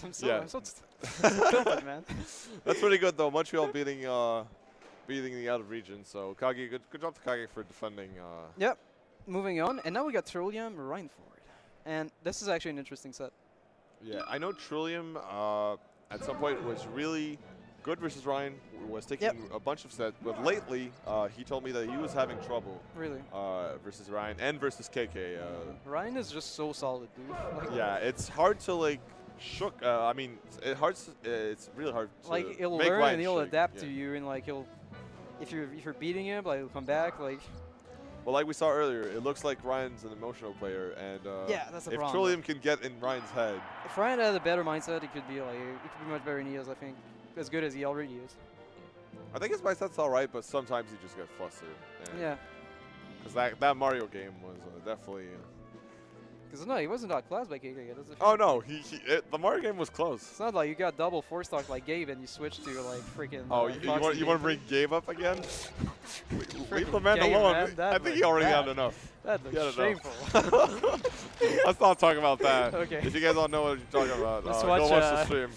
I'm so, Yeah. I'm so tilted, man. That's pretty good though. Montreal beating the out of region. So Kage, good job to Kage for defending. Yep. Moving on, and now we got Trulliam Ryan forward, and this is actually an interesting set. Yeah, I know Trulliam at some point was really good versus Ryan. Was taking a bunch of sets, but lately he told me that he was having trouble. Really? Versus Ryan and versus KK. Ryan is just so solid, dude. Like, yeah, it's hard to like shook. I mean, it's really hard to like he'll make learn Ryan and he'll shake, adapt to you, and like he'll, if you're beating him, like he'll come back, like. Well, like we saw earlier, it looks like Ryan's an emotional player, and yeah, that's the if problem. Trulliam can get in Ryan's head, if Ryan had a better mindset, it could be much better than he is. I think as good as he already is. I think his mindset's all right, but sometimes he just gets flustered. Yeah. Because that Mario game was definitely. Because no, he wasn't that class by KK. Oh no, the Mario game was close. It's not like you got double four stock like Gabe and you switched to like freaking. Oh, you want to bring Gabe up again? Leave the man Gabe, alone. Man, I think he already had enough. That looks shameful. Let's not talk about that. Okay. If you guys don't know what you're talking about, Let's go watch the stream.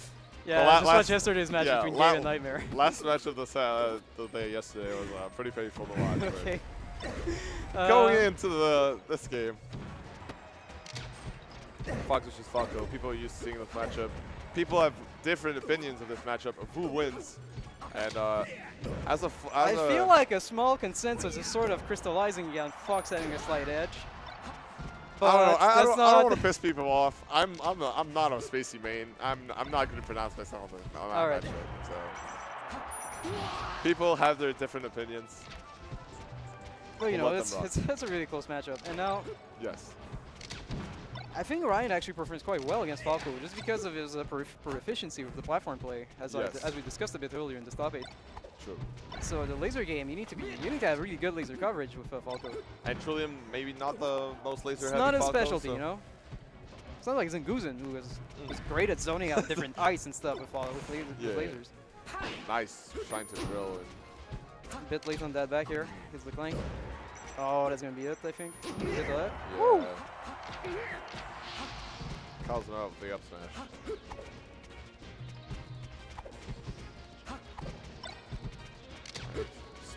Yeah, just watch yesterday's match between Gabe and Nightmare. Last match of the day yesterday was pretty painful to watch. Okay. Going into this game. Fox versus Falco. People are used to seeing this matchup. People have different opinions of this matchup of who wins. And I feel like a small consensus is sort of crystallizing on Fox having a slight edge. But I don't want to piss people off. I'm not a Spacey main. I'm not going to pronounce myself on that matchup. So people have their different opinions. Well, you know, it's a really close matchup. And now, yes, I think Ryan actually performs quite well against Falco, just because of his proficiency with the platform play, as we discussed a bit earlier in this top 8. True. So the laser game, you need to have really good laser coverage with Falco. And Trulliam, maybe not the most laser heavy. It's not his Falco, specialty, you know. It's not like Zenguzen, who is great at zoning out different ice and stuff with lasers. Nice, trying to drill. A bit late on that back here. Hits the clank. Oh, that's gonna be it, I think. Hit that. Yeah. Woo! Calls him out with the up smash.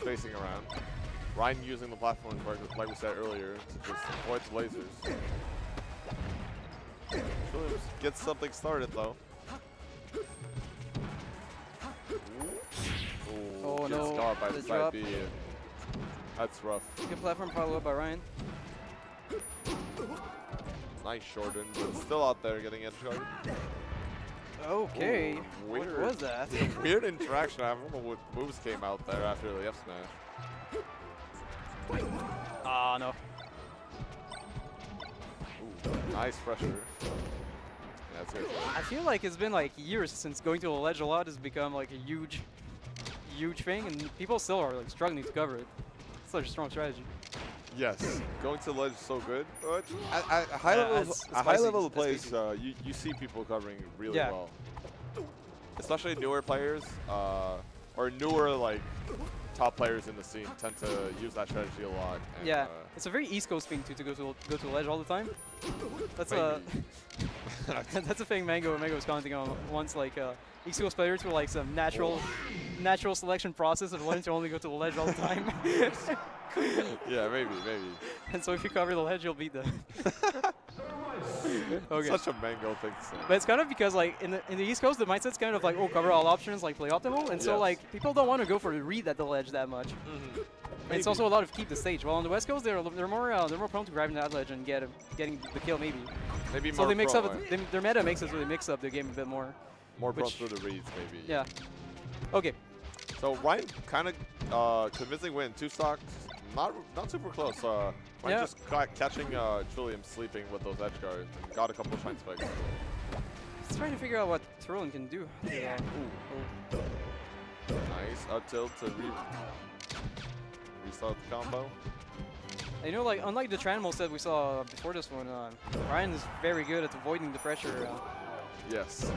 Spacing around. Ryan using the platform, like we said earlier, to just avoid the lasers. Trulliam gets something started though. Oh no! Scarred by the side B. That's rough. Good platform follow up by Ryan. Nice shorten, but still out there getting edge guard. Okay. Ooh, weird. What was that? Weird interaction. I don't know what moves came out there after the F smash. Ah, no. Ooh, nice pressure. That's it. I feel like it's been like years since going to the ledge a lot has become like a huge thing, and people still are like struggling to cover it. It's such a strong strategy. Yes, going to the ledge is so good. But at high level of plays, you see people covering really well. Especially newer players or newer like top players in the scene tend to use that strategy a lot. And, yeah, it's a very East Coast thing to go to the ledge all the time. That's that's a thing Mango was commenting on once. Like East Coast players were like some natural selection process of wanting to only go to the ledge all the time. Yeah, maybe. And so if you cover the ledge, you'll beat them. Okay. Such a Mango thing to say. But it's kind of because like in the East Coast, the mindset's kind of like, oh, cover all options, like play optimal, and so like people don't want to go for the read at the ledge that much. And it's also a lot of keep the stage. While on the West Coast, they're more prone to grabbing that ledge and getting the kill maybe. Maybe so more they mix up their meta makes us really mix up the game a bit more. More prone to the reads maybe. Yeah. Okay. So Ryan kind of convincing win. 2 stocks. Not super close. Ryan just catching Trulliam sleeping with those edge guards and got a couple of shine spikes. Just trying to figure out what Trulliam can do. Yeah. Nice up tilt to restart the combo. And you know, like unlike the Tranimal set we saw before this one, Ryan is very good at avoiding the pressure. Yes.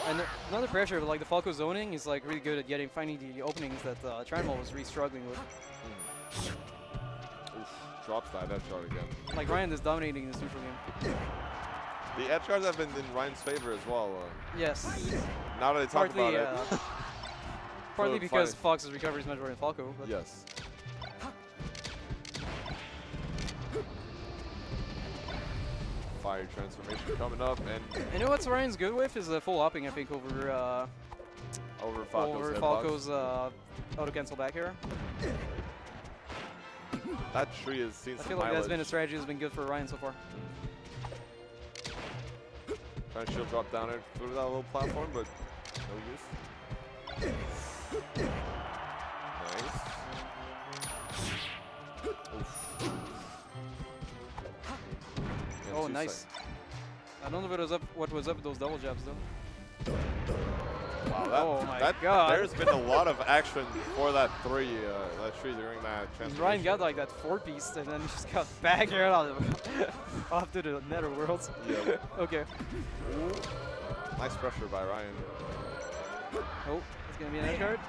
And another pressure, like the Falco zoning, is like really good at finding the openings that Tranimal was really struggling with. Oof, drops that edge guard again. Like Ryan is dominating this neutral game. The edge guards have been in Ryan's favor as well. Yes. Now that I talk Partly, about it. partly because Fox's recovery is much better than Falco. But yes. Fire transformation coming up, and you know what Ryan's good with is full hopping. I think over Falco's auto cancel back here. That tree has seen some I feel like mileage. that's been a strategy that's been good for Ryan so far. Trying to shield drop down there through that little platform, but no use. Nice. Oof. Oh, nice. I don't know what was up with those double jabs though. Wow, my God. There's been a lot of action for that tree during that transformation. Ryan got like that 4-piece and then just got back here off to the netherworlds. Yeah. Okay. Ooh. Nice pressure by Ryan. Oh, it's gonna be an edge guard.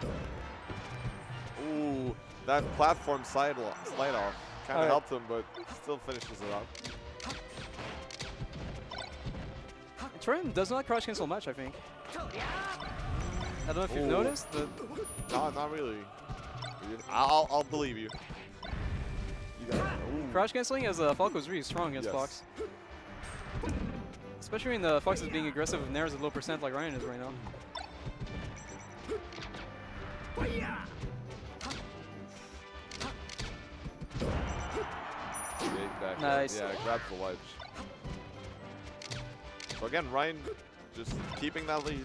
Ooh, that platform slide off kind of helped him, but still finishes it up. Trulliam does not crouch cancel much, I think. I don't know if you've noticed, but no, not really. I'll believe you. Crouch canceling as Falco is really strong against Fox. Especially when Fox is being aggressive with nairs at low percent like Ryan is right now. Nice. Yeah, grabs the ledge. So again, Ryan just keeping that lead.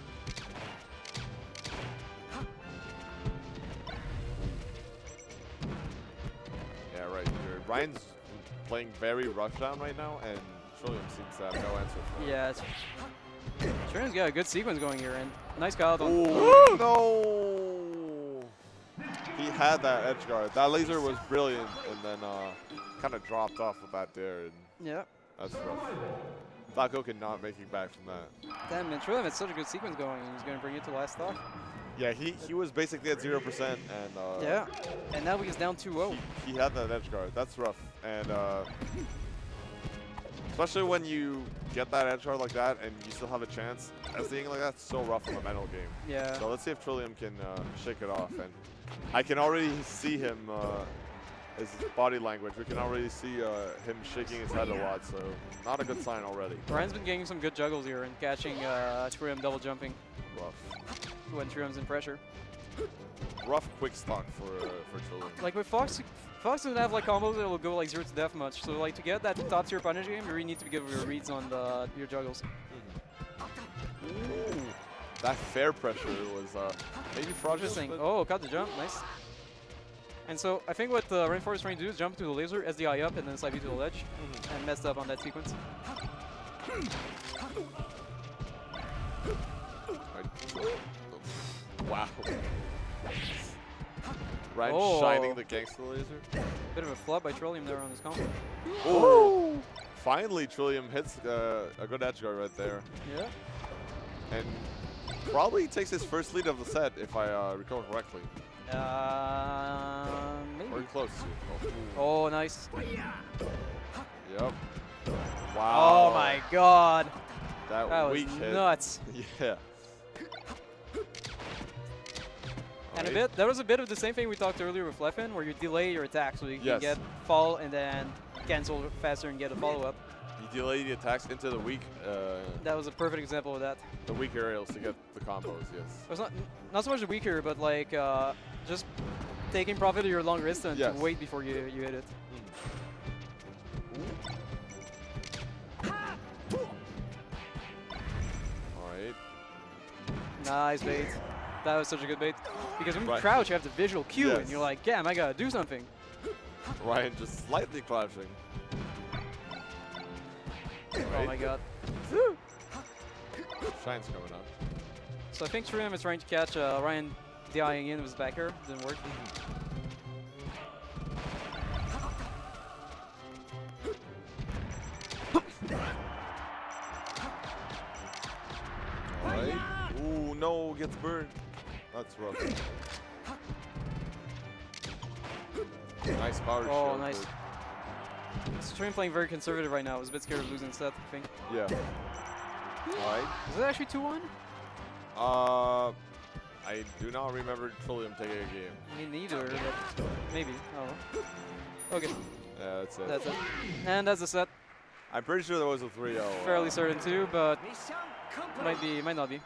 Yeah, right here. Ryan's playing very rushdown right now, and Trulliam seems to have no answer for it. Yeah, Trulliam's got a good sequence going here, and nice call on. Ooh, no! He had that edge guard. That laser was brilliant, and then kind of dropped off with that there. And yeah. That's rough. Falco cannot make it back from that. Damn, man, Trulliam had such a good sequence going, and he's going to bring it to last stock. Yeah, he was basically at 0%, and yeah, and now he's down 2-0. He had that edge guard. That's rough, and especially when you get that edge guard like that, and you still have a chance. SDing like that's so rough in the mental game. Yeah. So let's see if Trulliam can shake it off, and I can already see him. His body language. We can already see him shaking his head a lot, so not a good sign already. Ryan's been getting some good juggles here and catching Trulliam double jumping. Rough. When Trulliam's in pressure. Rough quick stock for Trulliam. Like with Fox doesn't have like combos that will go like 0 to death much. So like to get that top tier punish game, you really need to be good with your reads on your juggles. Ooh, that fair pressure was maybe fraudulent. Oh, caught the jump, nice. And so I think what Rainforest is trying to do is jump to the laser, SDI up, and then slide B to the ledge, and messed up on that sequence. Wow. Ryan shining the gangster laser. Bit of a flop by Trulliam there on his combo. Oh! Finally, Trulliam hits a good edge guard right there. Yeah. And probably takes his first lead of the set, if I recall correctly. Maybe. Or close to. Oh, nice. Yep. Wow. Oh my God. That was weak hit. Nuts. Yeah. And that was a bit of the same thing we talked earlier with Leffen, where you delay your attack so you can get fall and then cancel faster and get a follow-up. You delay the attacks into the weak. That was a perfect example of that. The weak aerials to get the combos, yes. It was not so much the weaker, but like just taking profit of your long wristband to wait before you hit it. Alright. Nice bait. That was such a good bait. Because when you crouch, you have the visual cue, and you're like, damn, I gotta do something. Ryan just slightly crouching. Oh my God. Shine's coming up. So I think Trulliam is trying to catch Ryan DIing in with his back air. Didn't work. Alright. Ooh, no, gets burned. That's rough. Nice power shield. Oh, nice. So Trulliam playing very conservative right now. I was a bit scared of losing set, I think. Yeah. All right. Is it actually 2-1? I do not remember Trulliam taking a game. Me neither, but maybe. Oh. Okay. Yeah, that's it. That's it. And that's the set. I'm pretty sure there was a 3-0. Fairly certain too, but might not be.